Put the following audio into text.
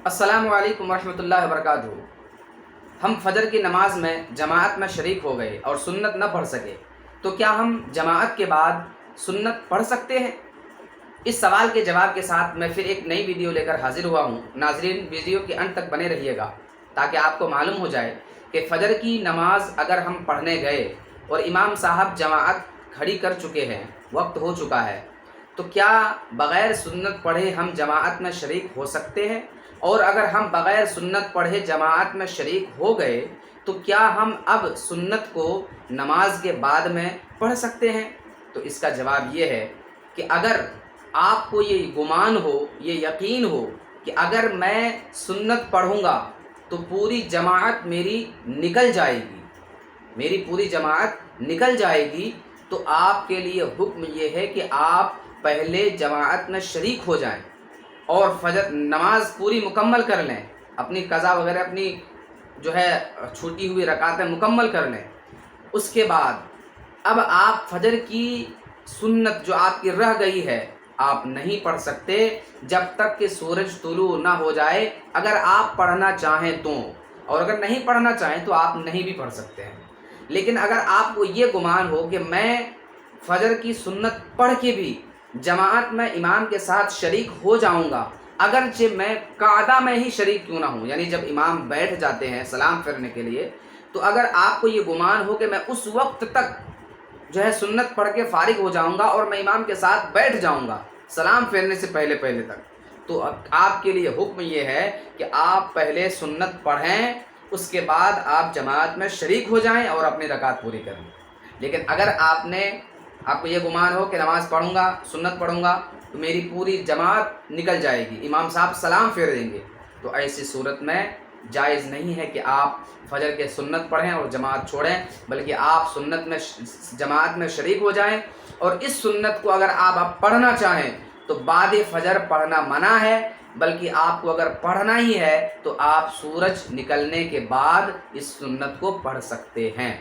السلام علیکم ورحمۃ اللہ وبرکاتہ۔ ہم فجر کی نماز میں جماعت میں شریک ہو گئے اور سنت نہ پڑھ سکے تو کیا ہم جماعت کے بعد سنت پڑھ سکتے ہیں؟ اس سوال کے جواب کے ساتھ میں پھر ایک نئی ویڈیو لے کر حاضر ہوا ہوں۔ ناظرین، ویڈیو کے انت تک بنے رہیے گا تاکہ آپ کو معلوم ہو جائے کہ فجر کی نماز اگر ہم پڑھنے گئے اور امام صاحب جماعت کھڑی کر چکے ہیں، وقت ہو چکا ہے، تو کیا بغیر سنت پڑھے ہم جماعت میں شریک ہو سکتے ہیں؟ اور اگر ہم بغیر سنت پڑھے جماعت میں شریک ہو گئے تو کیا ہم اب سنت کو نماز کے بعد میں پڑھ سکتے ہیں؟ تو اس کا جواب یہ ہے کہ اگر آپ کو یہ گمان ہو، یہ یقین ہو کہ اگر میں سنت پڑھوں گا تو پوری جماعت میری نکل جائے گی، میری پوری جماعت نکل جائے گی، تو آپ کے لیے حکم یہ ہے کہ آپ پہلے جماعت میں شریک ہو جائیں اور فجر نماز پوری مکمل کر لیں، اپنی قضا وغیرہ اپنی جو ہے چھوٹی ہوئی رکعتیں مکمل کر لیں۔ اس کے بعد اب آپ فجر کی سنت جو آپ کی رہ گئی ہے آپ نہیں پڑھ سکتے جب تک کہ سورج طلوع نہ ہو جائے، اگر آپ پڑھنا چاہیں تو، اور اگر نہیں پڑھنا چاہیں تو آپ نہیں بھی پڑھ سکتے ہیں۔ لیکن اگر آپ کو یہ گمان ہو کہ میں فجر کی سنت پڑھ کے بھی جماعت میں امام کے ساتھ شریک ہو جاؤں گا، اگرچہ میں قعدہ میں ہی شریک کیوں نہ ہوں، یعنی جب امام بیٹھ جاتے ہیں سلام پھیرنے کے لیے، تو اگر آپ کو یہ گمان ہو کہ میں اس وقت تک جو ہے سنت پڑھ کے فارغ ہو جاؤں گا اور میں امام کے ساتھ بیٹھ جاؤں گا سلام پھیرنے سے پہلے تک، تو آپ کے لیے حکم یہ ہے کہ آپ پہلے سنت پڑھیں، اس کے بعد آپ جماعت میں شریک ہو جائیں اور اپنی رکعت پوری کریں۔ لیکن اگر آپ کو یہ گمان ہو کہ نماز پڑھوں گا، سنت پڑھوں گا تو میری پوری جماعت نکل جائے گی، امام صاحب سلام پھیر دیں گے، تو ایسی صورت میں جائز نہیں ہے کہ آپ فجر کے سنت پڑھیں اور جماعت چھوڑیں، بلکہ آپ سنت میں جماعت میں شریک ہو جائیں، اور اس سنت کو اگر آپ پڑھنا چاہیں تو بعد فجر پڑھنا منع ہے، بلکہ آپ کو اگر پڑھنا ہی ہے تو آپ سورج نکلنے کے بعد اس سنت کو پڑھ سکتے ہیں۔